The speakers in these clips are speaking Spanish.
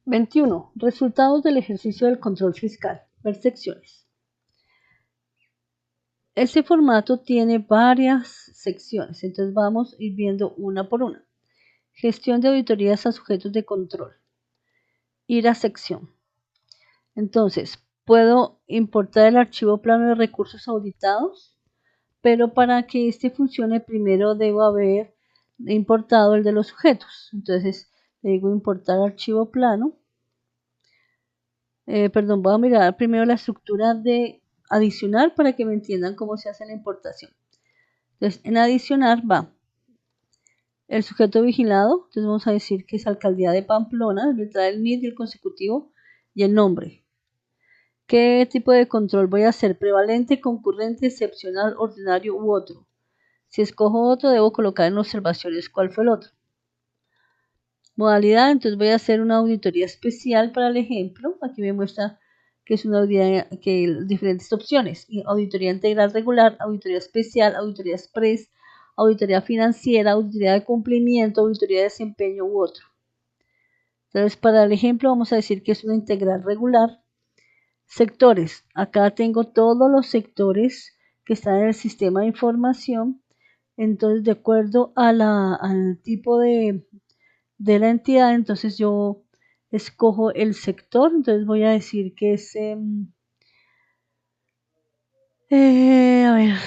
21. Resultados del ejercicio del control fiscal. Ver secciones. Este formato tiene varias secciones, entonces vamos a ir viendo una por una. Gestión de auditorías a sujetos de control. Ir a sección. Entonces, puedo importar el archivo plano de recursos auditados, pero para que este funcione primero debo haber importado el de los sujetos. Entonces, le digo importar archivo plano. Voy a mirar primero la estructura de adicionar para que me entiendan cómo se hace la importación. Entonces, en adicionar va el sujeto vigilado. Entonces, vamos a decir que es Alcaldía de Pamplona, le trae el NID y el consecutivo y el nombre. ¿Qué tipo de control voy a hacer? Prevalente, concurrente, excepcional, ordinario u otro. Si escojo otro, debo colocar en observaciones cuál fue el otro. Modalidad, entonces voy a hacer una auditoría especial para el ejemplo. Aquí me muestra que es una auditoría, que diferentes opciones. Auditoría integral regular, auditoría especial, auditoría express, auditoría financiera, auditoría de cumplimiento, auditoría de desempeño u otro. Entonces, para el ejemplo vamos a decir que es una integral regular. Sectores, acá tengo todos los sectores que están en el sistema de información. Entonces, de acuerdo a al tipo de la entidad, entonces yo escojo el sector. Entonces voy a decir que es, a ver,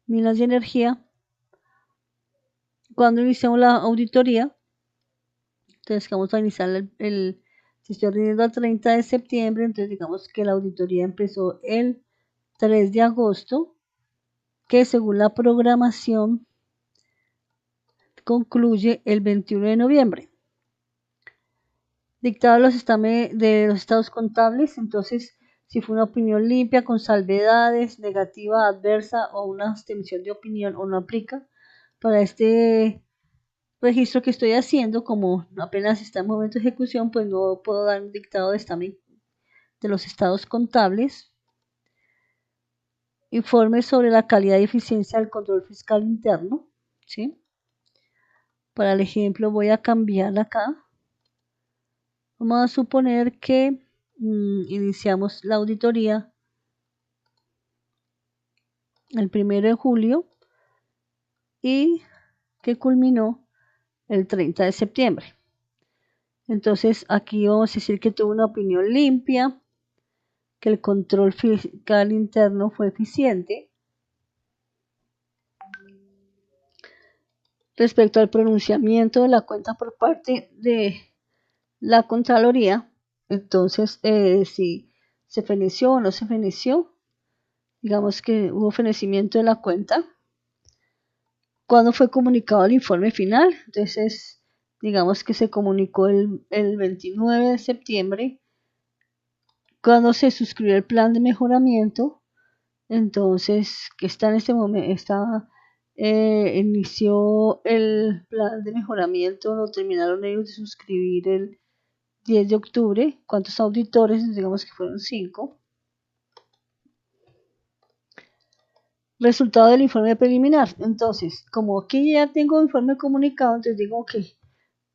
minas y energía. Cuando iniciamos la auditoría, entonces vamos a iniciar si estoy rindiendo el 30 de septiembre, entonces digamos que la auditoría empezó el 3 de agosto, que según la programación concluye el 21 de noviembre. Dictado de los estados contables, entonces si fue una opinión limpia, con salvedades, negativa, adversa o una abstención de opinión o no aplica para este registro que estoy haciendo, como apenas está en momento de ejecución, pues no puedo dar un dictado de examen de los estados contables. Informe sobre la calidad y eficiencia del control fiscal interno, ¿sí? Para el ejemplo voy a cambiar acá. Vamos a suponer que iniciamos la auditoría el 1 de julio y que culminó el 30 de septiembre. Entonces aquí vamos a decir que tuvo una opinión limpia, que el control fiscal interno fue eficiente. Respecto al pronunciamiento de la cuenta por parte de la Contraloría, entonces si se feneció o no se feneció, digamos que hubo fenecimiento de la cuenta. ¿Cuándo fue comunicado el informe final? Entonces, digamos que se comunicó el 29 de septiembre, cuando se suscribió el plan de mejoramiento. Entonces, que está en este momento, inició el plan de mejoramiento, lo terminaron ellos de suscribir el 10 de octubre. ¿Cuántos auditores? Digamos que fueron 5. Resultado del informe preliminar. Entonces, como aquí ya tengo informe comunicado, entonces digo que,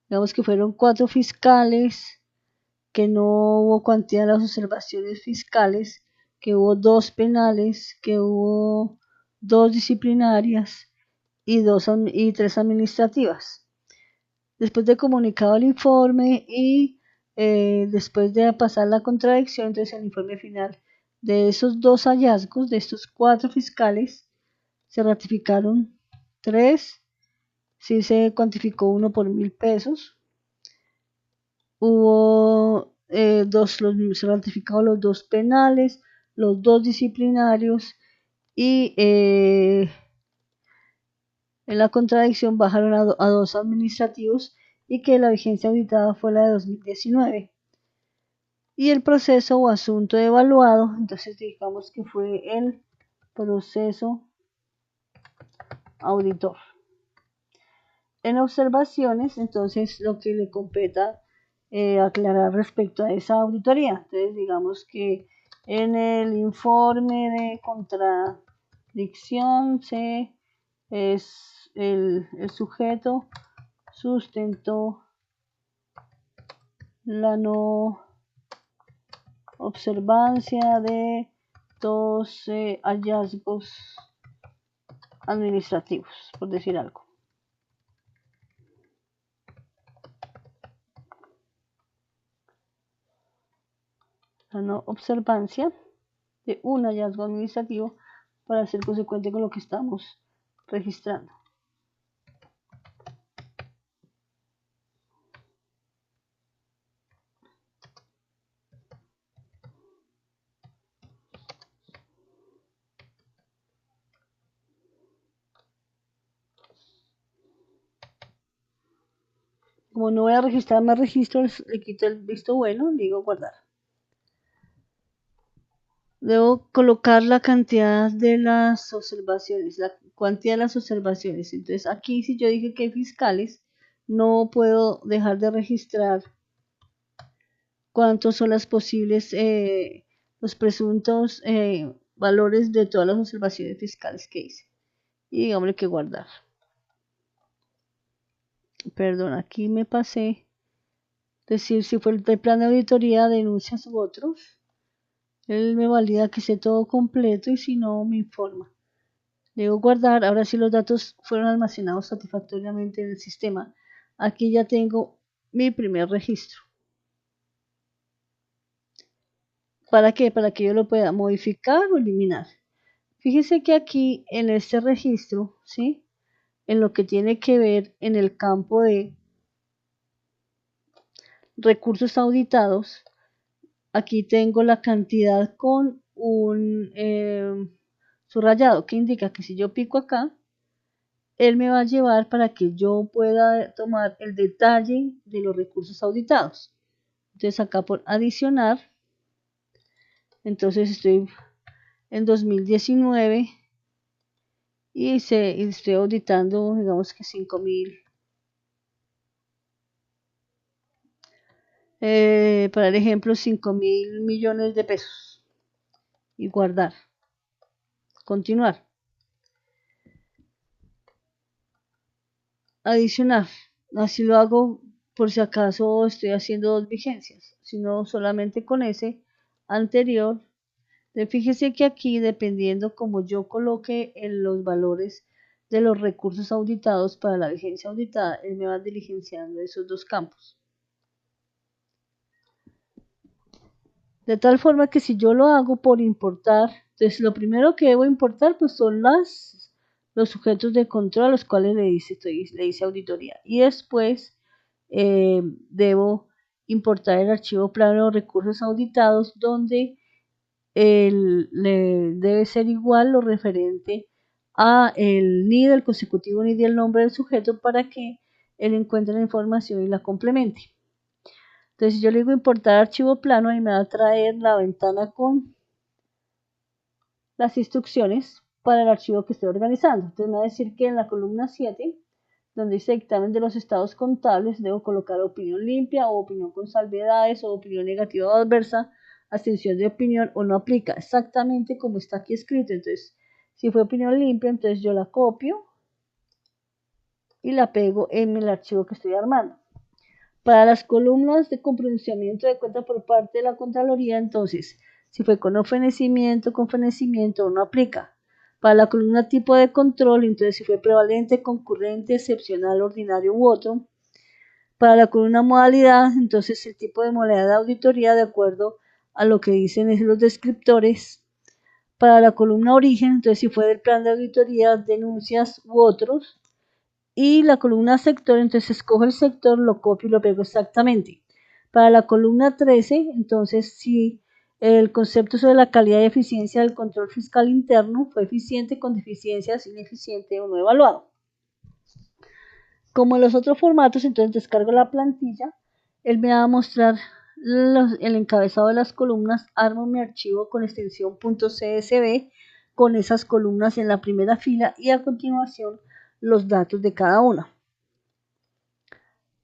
digamos que fueron 4 fiscales, que no hubo cuantía de las observaciones fiscales, que hubo 2 penales, que hubo 2 disciplinarias y 3 administrativas. Después de comunicado el informe y después de pasar la contradicción, entonces el informe final de esos 2 hallazgos, de estos 4 fiscales, se ratificaron 3, sí se cuantificó 1 por 1.000 pesos. Hubo se ratificaron los 2 penales, los 2 disciplinarios y en la contradicción bajaron a 2 administrativos y que la vigencia auditada fue la de 2019. Y el proceso o asunto evaluado, entonces digamos que fue el proceso auditor. En observaciones, entonces lo que le competa aclarar respecto a esa auditoría. Entonces digamos que en el informe de contradicción el sujeto sustentó la no observancia de dos hallazgos administrativos, por decir algo. La no observancia de un hallazgo administrativo para ser consecuente con lo que estamos registrando. Como no voy a registrar más registros, le quito el visto bueno, digo guardar. Debo colocar la cantidad de las observaciones, la cuantía de las observaciones. Entonces aquí si yo dije que hay fiscales, no puedo dejar de registrar cuántos son las posibles, los presuntos valores de todas las observaciones fiscales que hice. Y digámosle que guardar. Perdón, aquí me pasé. Decir si fue el plan de auditoría, denuncias u otros. Él me valida que esté todo completo y si no, me informa. Debo guardar. Ahora sí los datos fueron almacenados satisfactoriamente en el sistema. Aquí ya tengo mi primer registro. ¿Para qué? Para que yo lo pueda modificar o eliminar. Fíjese que aquí en este registro, ¿sí? En lo que tiene que ver en el campo de recursos auditados, aquí tengo la cantidad con un subrayado que indica que si yo pico acá, él me va a llevar para que yo pueda tomar el detalle de los recursos auditados. Entonces acá por adicionar, entonces estoy en 2019 y estoy auditando, digamos que 5.000. Para el ejemplo, 5.000 millones de pesos. Y guardar. Continuar. Adicionar. Así lo hago por si acaso estoy haciendo dos vigencias, sino solamente con ese anterior. Fíjese que aquí, dependiendo como yo coloque en los valores de los recursos auditados para la vigencia auditada, él me va diligenciando esos dos campos. De tal forma que si yo lo hago por importar, entonces lo primero que debo importar pues son los sujetos de control a los cuales le hice auditoría. Y después debo importar el archivo plano de recursos auditados donde debe ser igual lo referente a el NID, el consecutivo NID y el nombre del sujeto para que él encuentre la información y la complemente. Entonces, si yo le digo importar archivo plano, ahí me va a traer la ventana con las instrucciones para el archivo que estoy organizando. Entonces, me va a decir que en la columna 7, donde dice dictamen de los estados contables, debo colocar opinión limpia o opinión con salvedades o opinión negativa o adversa, abstención de opinión o no aplica, exactamente como está aquí escrito. Entonces, si fue opinión limpia, entonces yo la copio y la pego en el archivo que estoy armando. Para las columnas de compronunciamiento de cuenta por parte de la Contraloría, entonces, si fue con fenecimiento o no aplica. Para la columna tipo de control, entonces, si fue prevalente, concurrente, excepcional, ordinario u otro. Para la columna modalidad, entonces, el tipo de modalidad de auditoría de acuerdo a lo que dicen los descriptores. Para la columna origen, entonces, si fue del plan de auditoría, denuncias u otros. Y la columna sector, entonces escojo el sector, lo copio y lo pego exactamente. Para la columna 13, entonces si el concepto sobre la calidad y eficiencia del control fiscal interno fue eficiente, con deficiencias, ineficiente o no evaluado. Como en los otros formatos, entonces descargo la plantilla, él me va a mostrar el encabezado de las columnas, armo mi archivo con extensión .csv con esas columnas en la primera fila y a continuación los datos de cada una.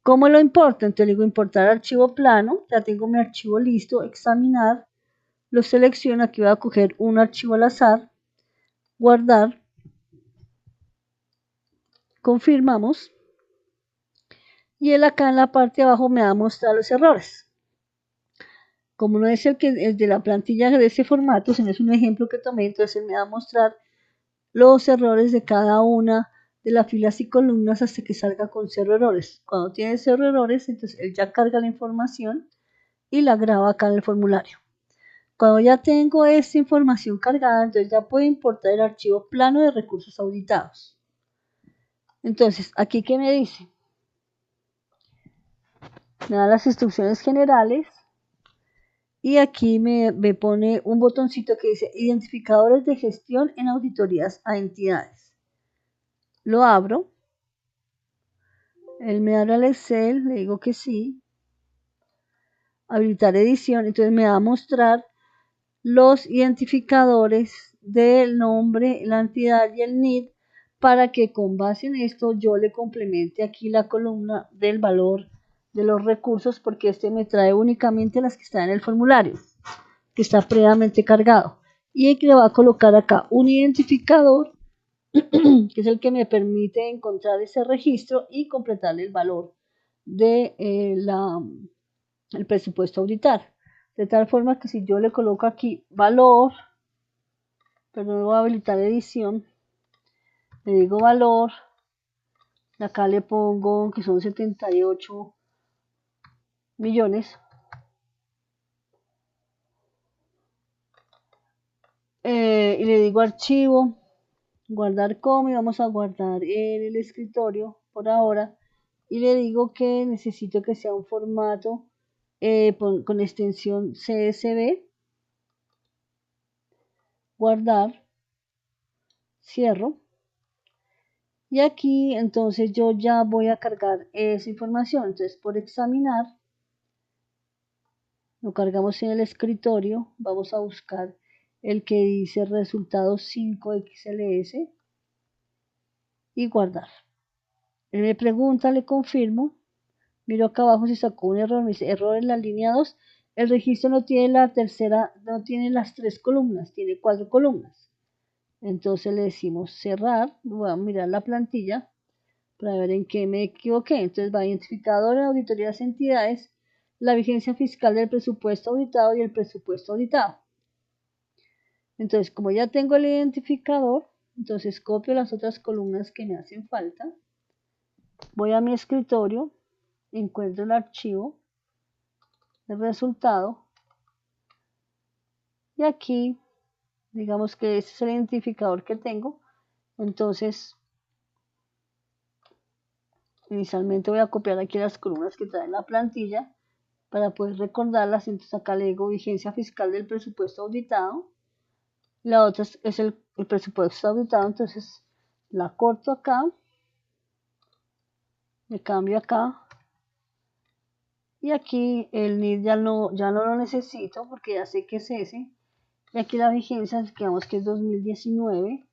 ¿Cómo lo importo? Entonces digo importar archivo plano, ya tengo mi archivo listo, examinar, lo selecciono, aquí voy a coger un archivo al azar, guardar, confirmamos. Y él acá en la parte de abajo me va a mostrar los errores. Como no es el de la plantilla de ese formato, sino es un ejemplo que tomé, entonces él me va a mostrar los errores de cada una de las filas y columnas hasta que salga con 0 errores. Cuando tiene 0 errores, entonces él ya carga la información y la graba acá en el formulario. Cuando ya tengo esta información cargada, entonces ya puedo importar el archivo plano de recursos auditados. Entonces, aquí ¿qué me dice? Me da las instrucciones generales y aquí me pone un botoncito que dice identificadores de gestión en auditorías a entidades. Lo abro. Él me habla al Excel, le digo que sí. Habilitar edición, entonces me va a mostrar los identificadores del nombre, la entidad y el NID para que con base en esto yo le complemente aquí la columna del valor de los recursos porque este me trae únicamente las que están en el formulario, que está previamente cargado. Y le va a colocar acá un identificador que es el que me permite encontrar ese registro y completarle el valor de el presupuesto a auditar. De tal forma que si yo le coloco aquí valor, pero no voy a habilitar edición, le digo valor, acá le pongo que son 78 millones, y le digo archivo, guardar como, y vamos a guardar en el escritorio por ahora, y le digo que necesito que sea un formato con extensión CSV, guardar, cierro. Y aquí entonces yo ya voy a cargar esa información. Entonces por examinar, lo cargamos en el escritorio. Vamos a buscar el que dice resultados 5XLS y guardar. Él me pregunta, le confirmo. Miro acá abajo si sacó un error. Me dice error en la línea 2. El registro no tiene la tercera, no tiene las 3 columnas, tiene 4 columnas. Entonces le decimos cerrar. Voy a mirar la plantilla para ver en qué me equivoqué. Entonces va identificador en auditorías entidades, la vigencia fiscal del presupuesto auditado y el presupuesto auditado. Entonces, como ya tengo el identificador, entonces copio las otras columnas que me hacen falta. Voy a mi escritorio, encuentro el archivo, el resultado, y aquí, digamos que este es el identificador que tengo. Entonces, inicialmente voy a copiar aquí las columnas que trae la plantilla para poder recordarlas. Entonces acá le digo vigencia fiscal del presupuesto auditado. La otra es el presupuesto auditado, entonces la corto acá, le cambio acá, y aquí el NID ya no lo necesito porque ya sé que es ese. Y aquí la vigencia, digamos que es 2019,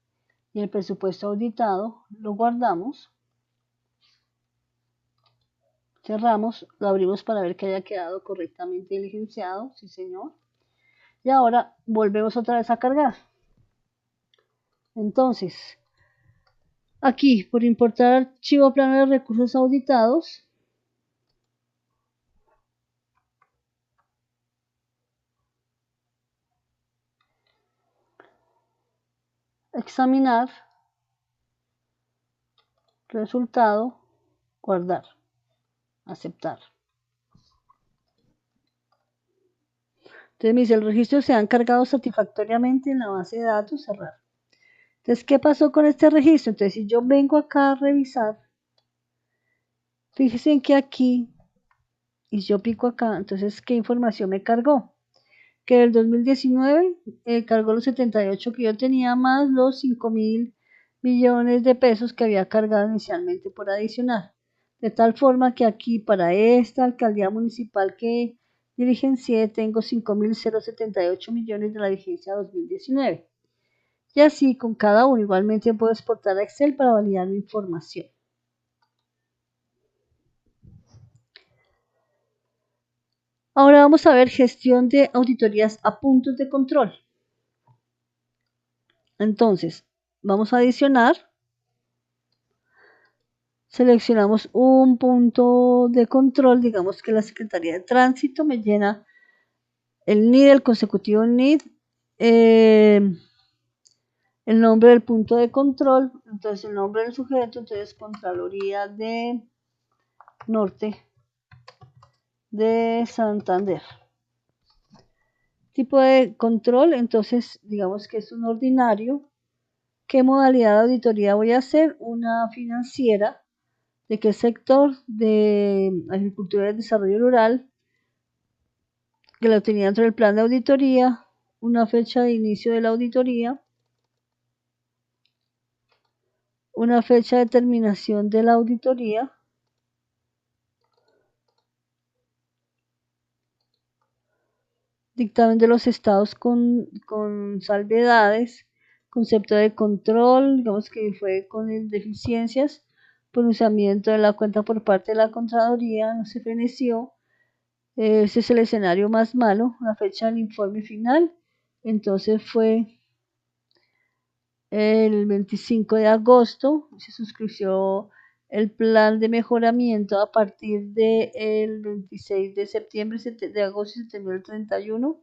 y el presupuesto auditado lo guardamos, cerramos, lo abrimos para ver que haya quedado correctamente diligenciado, sí señor. Y ahora volvemos otra vez a cargar. Entonces, aquí, por importar archivo plano de recursos auditados, examinar, resultado, guardar, aceptar. Entonces me dice, el registro se han cargado satisfactoriamente en la base de datos, cerrar. Entonces, ¿qué pasó con este registro? Entonces, si yo vengo acá a revisar, fíjense en que aquí, y yo pico acá, entonces, ¿qué información me cargó? Que el 2019 cargó los 78 que yo tenía más los 5.000 millones de pesos que había cargado inicialmente por adicional. De tal forma que aquí para esta alcaldía municipal que diligencié tengo 5.078 millones de la vigencia 2019. Y así con cada uno igualmente puedo exportar a Excel para validar mi información. Ahora vamos a ver gestión de auditorías a puntos de control. Entonces, vamos a adicionar. seleccionamos un punto de control, digamos que la Secretaría de Tránsito me llena el NID, el consecutivo NID, el nombre del punto de control, entonces el nombre del sujeto, entonces Contraloría de Norte de Santander. Tipo de control, entonces digamos que es un ordinario. ¿Qué modalidad de auditoría voy a hacer? Una financiera. ¿De qué sector? De Agricultura y Desarrollo Rural, que lo tenía dentro del plan de auditoría, una fecha de inicio de la auditoría, una fecha de terminación de la auditoría, dictamen de los estados con salvedades, concepto de control, digamos que fue con deficiencias, pronunciamiento de la cuenta por parte de la Contraloría, no se feneció. Ese es el escenario más malo, la fecha del informe final, entonces fue el 25 de agosto, se suscribió el plan de mejoramiento a partir del 26 de septiembre, de agosto y se terminó el 31,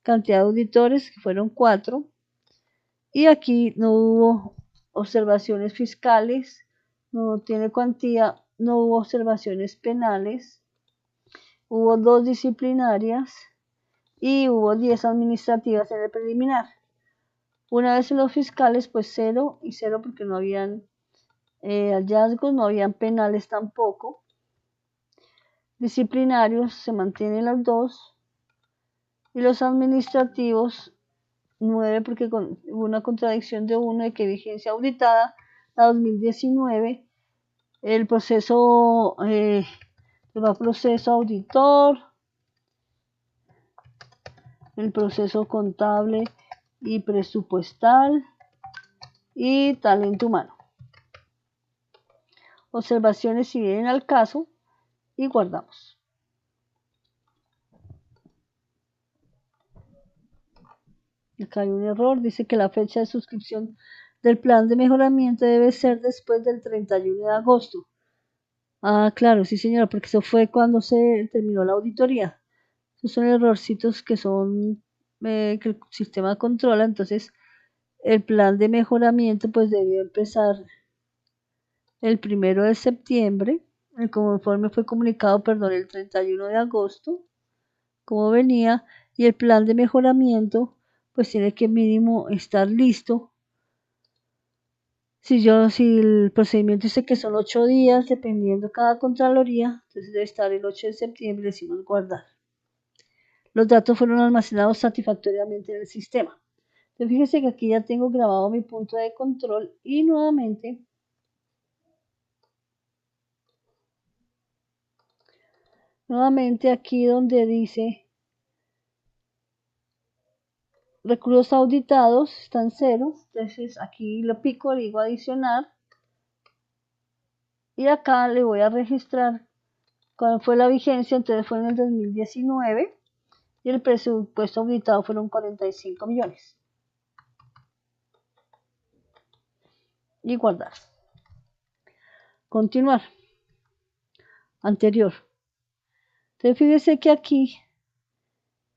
cantidad de auditores que fueron 4, y aquí no hubo observaciones fiscales, no tiene cuantía, no hubo observaciones penales, hubo 2 disciplinarias y hubo 10 administrativas en el preliminar. Una vez en los fiscales, pues 0 y 0 porque no habían hallazgos, no habían penales tampoco. Disciplinarios se mantienen los 2 y los administrativos 9 porque hubo una contradicción de uno de que vigencia auditada a 2019. El proceso, proceso auditor, el proceso contable y presupuestal y talento humano. Observaciones si vienen al caso y guardamos. Acá hay un error, dice que la fecha de suscripción del plan de mejoramiento debe ser después del 31 de agosto. Ah, claro, sí señora, porque eso fue cuando se terminó la auditoría. Esos son errorcitos que son que el sistema controla, entonces el plan de mejoramiento pues debió empezar el 1 de septiembre, el informe fue comunicado, perdón, el 31 de agosto, como venía, y el plan de mejoramiento pues tiene que mínimo estar listo. Si el procedimiento dice que son 8 días, dependiendo cada contraloría, entonces debe estar el 8 de septiembre, le decimos guardar. Los datos fueron almacenados satisfactoriamente en el sistema. Entonces fíjense que aquí ya tengo grabado mi punto de control y nuevamente aquí donde dice recursos auditados están 0, entonces aquí lo pico, le digo adicionar y acá le voy a registrar cuál fue la vigencia, entonces fue en el 2019 y el presupuesto auditado fueron 45 millones. Y guardar. Continuar. Anterior. Entonces fíjese que aquí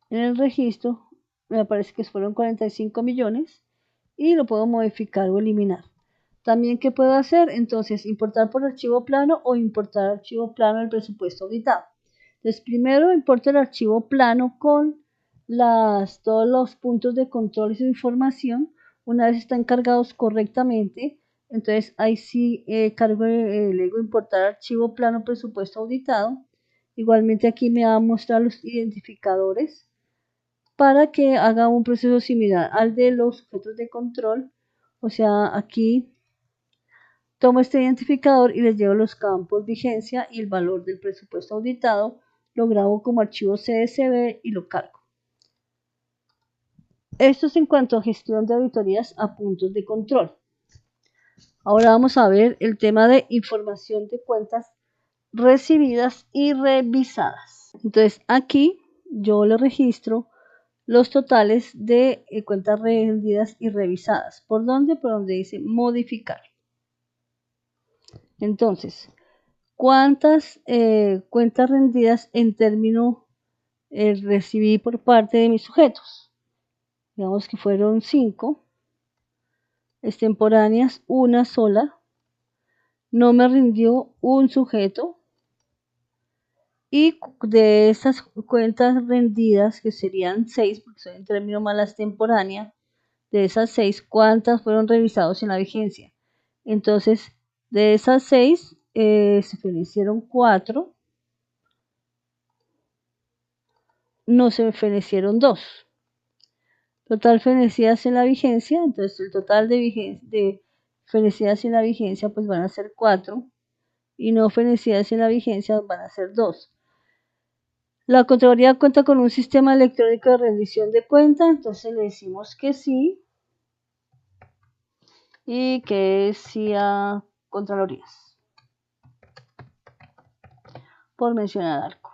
en el registro me aparece que fueron 45 millones y lo puedo modificar o eliminar. También, ¿qué puedo hacer? Entonces, importar por archivo plano o importar archivo plano el presupuesto auditado. Entonces, primero importo el archivo plano con todos los puntos de control y su información. Una vez están cargados correctamente, entonces ahí sí le digo importar archivo plano presupuesto auditado. Igualmente aquí me va a mostrar los identificadores para que haga un proceso similar al de los sujetos de control. O sea, aquí tomo este identificador y les llevo los campos vigencia y el valor del presupuesto auditado, lo grabo como archivo CSV y lo cargo. Esto es en cuanto a gestión de auditorías a puntos de control. Ahora vamos a ver el tema de información de cuentas recibidas y revisadas. Entonces aquí yo le registro los totales de cuentas rendidas y revisadas. ¿Por dónde? Por donde dice modificar. Entonces, ¿cuántas cuentas rendidas en término recibí por parte de mis sujetos? Digamos que fueron 5, extemporáneas, una sola, no me rindió un sujeto, y de esas cuentas rendidas, que serían 6, porque son en término más las extemporáneas, de esas 6, ¿cuántas fueron revisados en la vigencia? Entonces, de esas 6, se fenecieron 4, no se fenecieron 2. Total fenecidas en la vigencia, entonces el total de fenecidas en la vigencia pues van a ser 4, y no fenecidas en la vigencia van a ser 2. La Contraloría cuenta con un sistema electrónico de rendición de cuenta, entonces le decimos que sí, y que sí a Contralorías, por mencionar algo.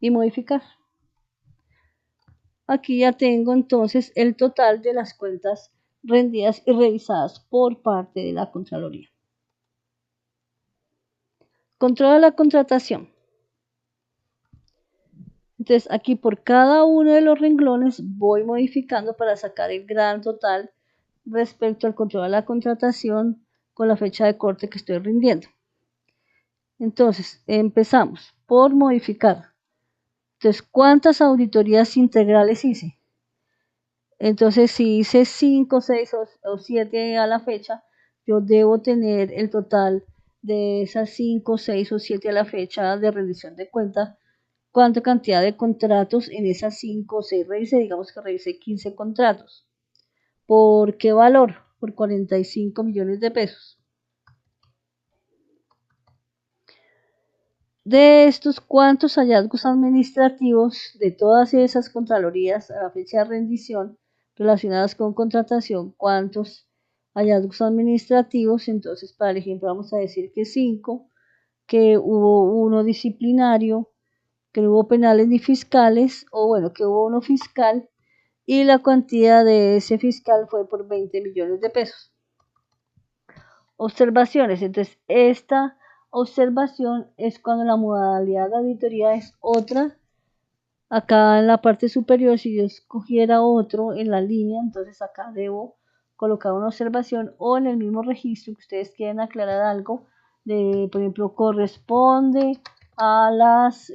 Y modificar. Aquí ya tengo entonces el total de las cuentas rendidas y revisadas por parte de la Contraloría. Control de la contratación. Entonces aquí por cada uno de los renglones voy modificando para sacar el gran total respecto al control de la contratación con la fecha de corte que estoy rindiendo. Entonces empezamos por modificar. Entonces, ¿cuántas auditorías integrales hice? Entonces, si hice 5, 6 o 7 a la fecha, yo debo tener el total de esas 5, 6 o 7 a la fecha de rendición de cuenta. ¿Cuánta cantidad de contratos en esas 5 o 6 revisé? Digamos que revisé 15 contratos. ¿Por qué valor? Por 45 millones de pesos. De estos, ¿cuántos hallazgos administrativos de todas esas contralorías a la fecha de rendición relacionadas con contratación? ¿Cuántos hallazgos administrativos? Entonces, para el ejemplo, vamos a decir que 5, que hubo uno disciplinario, que no hubo penales ni fiscales, o bueno, que hubo uno fiscal, y la cuantía de ese fiscal fue por 20 millones de pesos. Observaciones. Entonces, esta observación es cuando la modalidad de auditoría es otra. Acá en la parte superior, si yo escogiera otro en la línea, entonces acá debo colocar una observación, o en el mismo registro que ustedes quieren aclarar algo, por ejemplo, corresponde a las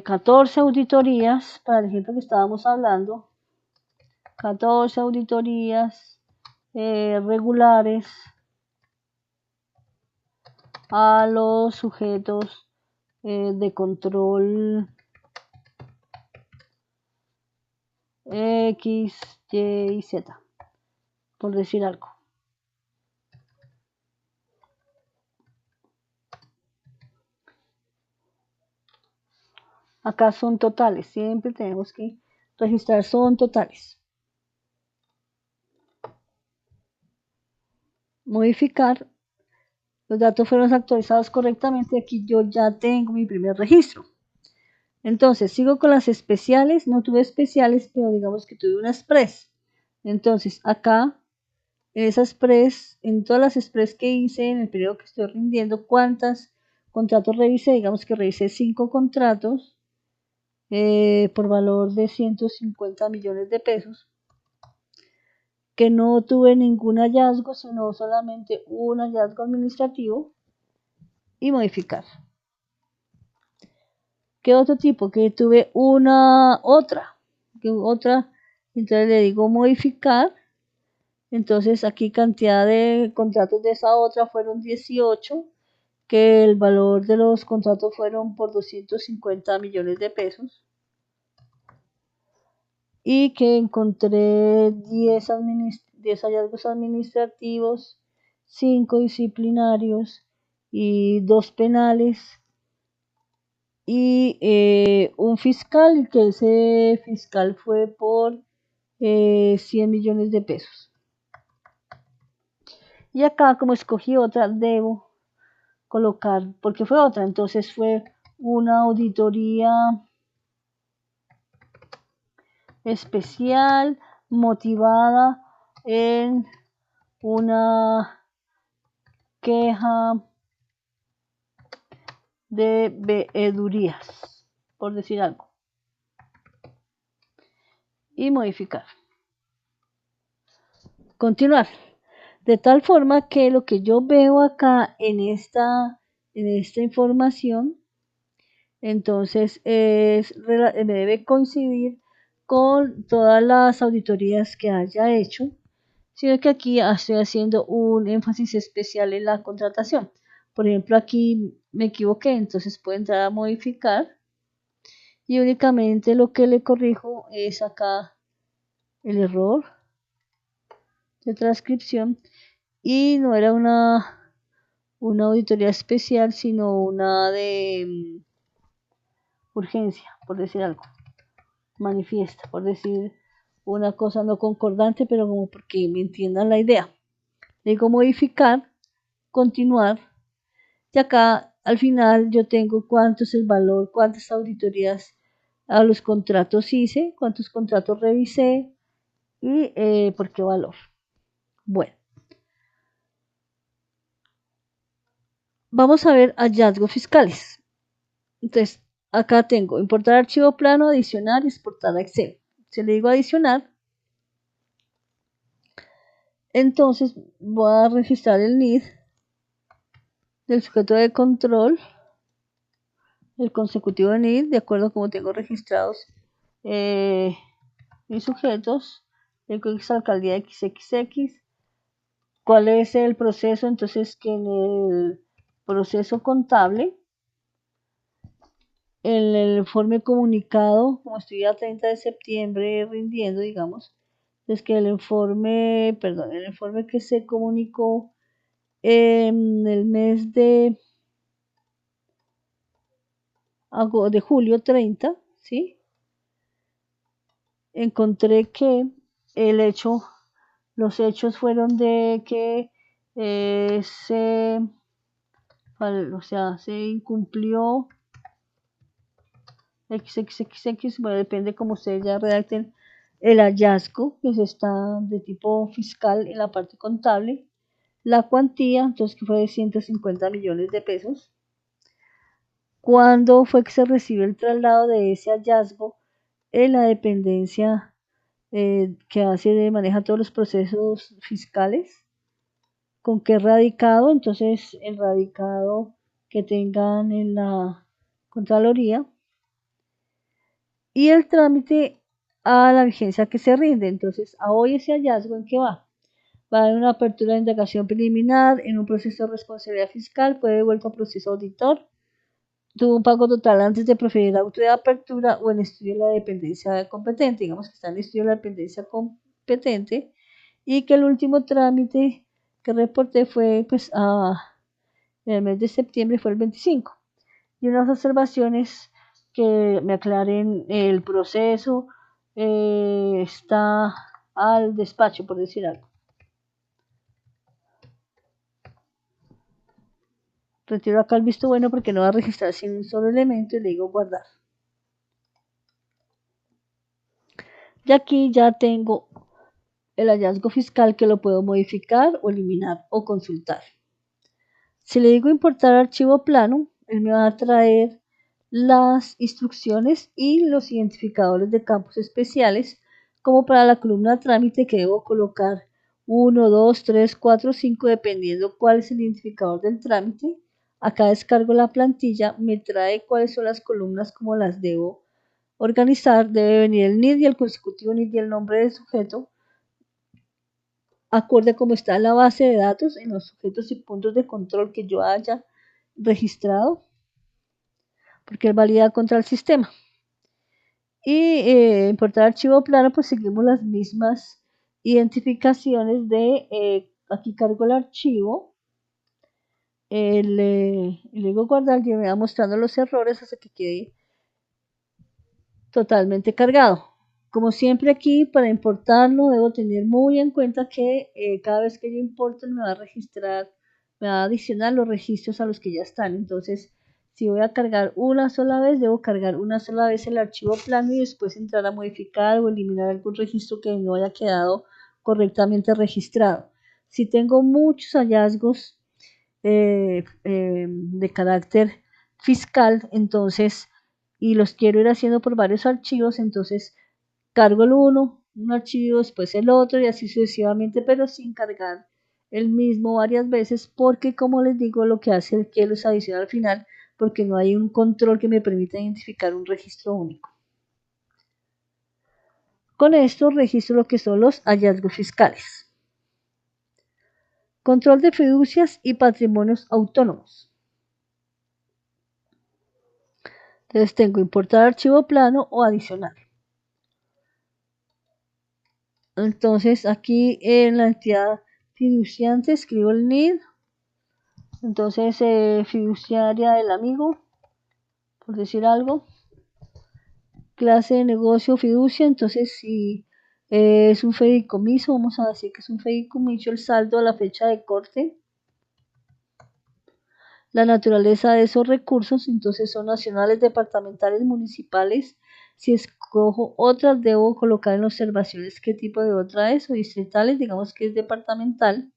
14 auditorías, para el ejemplo que estábamos hablando, 14 auditorías regulares a los sujetos de control X, Y y Z, por decir algo. Acá son totales, siempre tenemos que registrar, son totales. Modificar. Los datos fueron actualizados correctamente. Aquí yo ya tengo mi primer registro. Entonces, sigo con las especiales. No tuve especiales, pero digamos que tuve una express. Entonces, acá, en esas express, en todas las express que hice en el periodo que estoy rindiendo, ¿cuántos contratos revisé? Digamos que revisé 5 contratos por valor de 150 millones de pesos. Que no tuve ningún hallazgo, sino solamente un hallazgo administrativo, y modificar. ¿Qué otro tipo? Que tuve otra, entonces le digo modificar. Entonces aquí cantidad de contratos de esa otra fueron 18, que el valor de los contratos fueron por 250 millones de pesos. Y que encontré 10 hallazgos administrativos, 5 disciplinarios y 2 penales, y un fiscal, y que ese fiscal fue por 100 millones de pesos. Y acá, como escogí otra, debo colocar, porque fue otra, entonces fue una auditoría especial motivada en una queja de veedurías, por decir algo, y modificar. Continuar. De tal forma que lo que yo veo acá en esta información, entonces me debe coincidir con todas las auditorías que haya hecho, sino que aquí estoy haciendo un énfasis especial en la contratación. Por ejemplo, aquí me equivoqué, entonces puedo entrar a modificar y únicamente lo que le corrijo es acá el error de transcripción y no era una auditoría especial, sino una de urgencia, por decir algo, manifiesta, por decir una cosa no concordante, pero como porque me entiendan la idea. Le digo modificar, continuar, y acá al final yo tengo cuánto es el valor, cuántas auditorías a los contratos hice, cuántos contratos revisé y por qué valor. Bueno, vamos a ver hallazgos fiscales. Entonces, acá tengo importar archivo plano, adicionar y exportar a Excel. Si le digo adicionar, entonces voy a registrar el NID del sujeto de control, el consecutivo de NID, de acuerdo a como tengo registrados mis sujetos, el código de alcaldía XXX, cuál es el proceso, entonces que en el proceso contable, en el informe comunicado, como estoy a 30 de septiembre rindiendo, digamos, es que el informe que se comunicó en el mes de julio 30, ¿sí? Encontré que los hechos fueron de que se incumplió XXX, bueno, depende como ustedes ya redacten el hallazgo, que está de tipo fiscal en la parte contable, la cuantía, entonces que fue de 150 millones de pesos. ¿Cuándo fue que se recibió el traslado de ese hallazgo en la dependencia que maneja todos los procesos fiscales? ¿Con qué radicado? Entonces, el radicado que tengan en la Contraloría y el trámite a la vigencia que se rinde. Entonces, a hoy ese hallazgo, ¿en qué va? Va a haber una apertura de indagación preliminar en un proceso de responsabilidad fiscal, puede devuelto a proceso auditor, tuvo un pago total antes de proferir auto de apertura o en estudio de la dependencia competente, digamos que está en estudio de la dependencia competente, y que el último trámite que reporté fue en el mes de septiembre, fue el 25. Y unas observaciones que me aclaren el proceso está al despacho, por decir algo. Retiro acá el visto bueno porque no va a registrar sin un solo elemento y le digo guardar. Y aquí ya tengo el hallazgo fiscal que lo puedo modificar o eliminar o consultar. Si le digo importar archivo plano, él me va a traer las instrucciones y los identificadores de campos especiales, como para la columna trámite que debo colocar 1, 2, 3, 4, 5, dependiendo cuál es el identificador del trámite. Acá descargo la plantilla, me trae cuáles son las columnas, como las debo organizar. Debe venir el NID y el consecutivo NID y el nombre del sujeto, acorde a cómo está la base de datos en los sujetos y puntos de control que yo haya registrado, porque él valida contra el sistema. Y importar archivo plano, pues seguimos las mismas identificaciones de aquí cargo el archivo, y luego guardar, y me va mostrando los errores hasta que quede totalmente cargado. Como siempre aquí, para importarlo, debo tener muy en cuenta que cada vez que yo importo me va a registrar, me va a adicionar los registros a los que ya están. Entonces, Si voy a cargar una sola vez, debo cargar una sola vez el archivo plano y después entrar a modificar o eliminar algún registro que no haya quedado correctamente registrado. Si tengo muchos hallazgos de carácter fiscal, entonces, y los quiero ir haciendo por varios archivos, entonces cargo el uno, un archivo, después el otro y así sucesivamente, pero sin cargar el mismo varias veces, porque como les digo, lo que hace el kelo es adicionar al final, porque no hay un control que me permita identificar un registro único. Con esto registro lo que son los hallazgos fiscales. Control de fiducias y patrimonios autónomos. Entonces tengo importar archivo plano o adicionar. Entonces aquí en la entidad fiduciante escribo el NID. Entonces fiduciaria del amigo, por decir algo. Clase de negocio fiducia. Entonces si es un fideicomiso, vamos a decir que es un fideicomiso, el saldo a la fecha de corte. La naturaleza de esos recursos, entonces son nacionales, departamentales, municipales. Si escojo otras, debo colocar en observaciones qué tipo de otra es, o distritales, digamos que es departamental.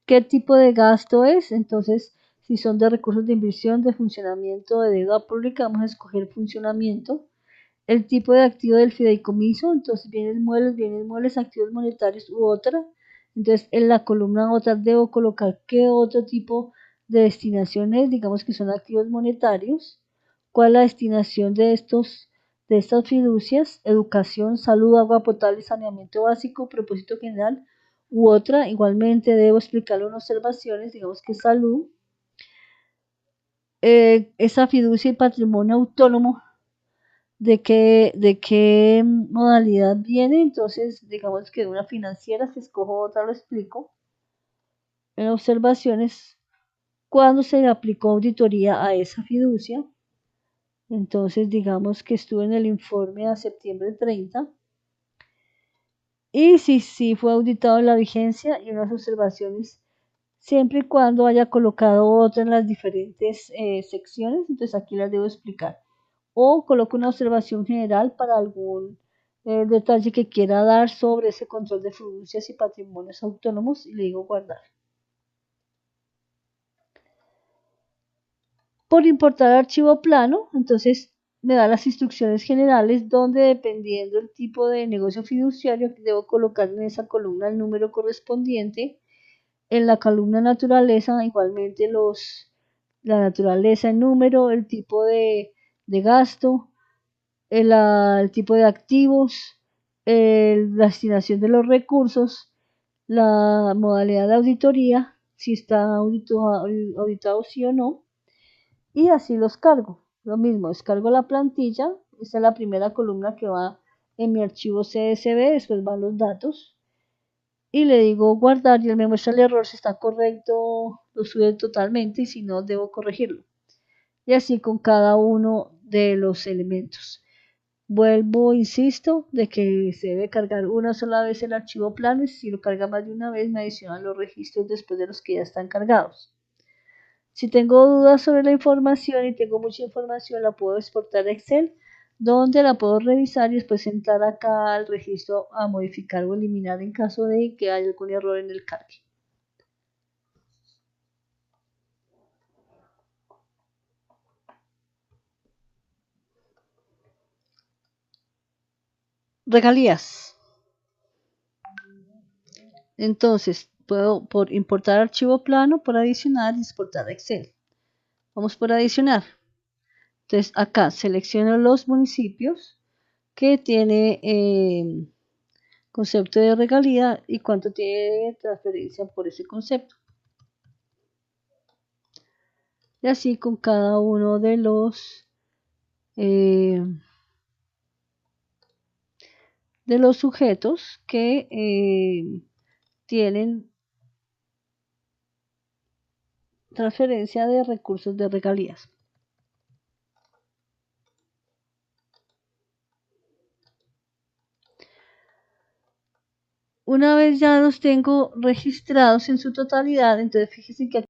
¿Qué tipo de gasto es? Entonces, si son de recursos de inversión, de funcionamiento, de deuda pública, vamos a escoger funcionamiento. El tipo de activo del fideicomiso, entonces bienes muebles, activos monetarios u otra. Entonces, en la columna otra debo colocar qué otro tipo de destinaciones, digamos que son activos monetarios. ¿Cuál es la destinación de estas fiducias? Educación, salud, agua potable, saneamiento básico, propósito general u otra. Igualmente debo explicarlo en observaciones, digamos que salud. Esa fiducia y patrimonio autónomo, ¿de qué modalidad viene? Entonces, digamos que de una financiera, si escojo otra lo explico. En observaciones, ¿cuándo se le aplicó auditoría a esa fiducia? Entonces, digamos que estuve en el informe a septiembre 30. Y si fue auditado en la vigencia y unas observaciones, siempre y cuando haya colocado otra en las diferentes secciones, entonces aquí las debo explicar. O coloco una observación general para algún detalle que quiera dar sobre ese control de fiducias y patrimonios autónomos y le digo guardar. Por importar archivo plano, entonces me da las instrucciones generales donde dependiendo del tipo de negocio fiduciario debo colocar en esa columna el número correspondiente. En la columna naturaleza igualmente la naturaleza, el número, el tipo de gasto, el tipo de activos, la destinación de los recursos, la modalidad de auditoría, si está auditado sí o no, y así los cargo. Lo mismo, descargo la plantilla, esta es la primera columna que va en mi archivo CSV, después van los datos, y le digo guardar y él me muestra el error, si está correcto lo sube totalmente y si no debo corregirlo. Y así con cada uno de los elementos. Vuelvo, insisto, de que se debe cargar una sola vez el archivo plano y si lo carga más de una vez me adicionan los registros después de los que ya están cargados. Si tengo dudas sobre la información y tengo mucha información, la puedo exportar a Excel, donde la puedo revisar y después entrar acá al registro a modificar o eliminar en caso de que haya algún error en el cargue. Regalías. Entonces, puedo por importar archivo plano, por adicionar y exportar a Excel. Vamos por adicionar. Entonces acá selecciono los municipios que tiene concepto de regalía y cuánto tiene transferencia por ese concepto. Y así con cada uno de los sujetos que tienen transferencia de recursos de regalías. Una vez ya los tengo registrados en su totalidad, entonces fíjense que aquí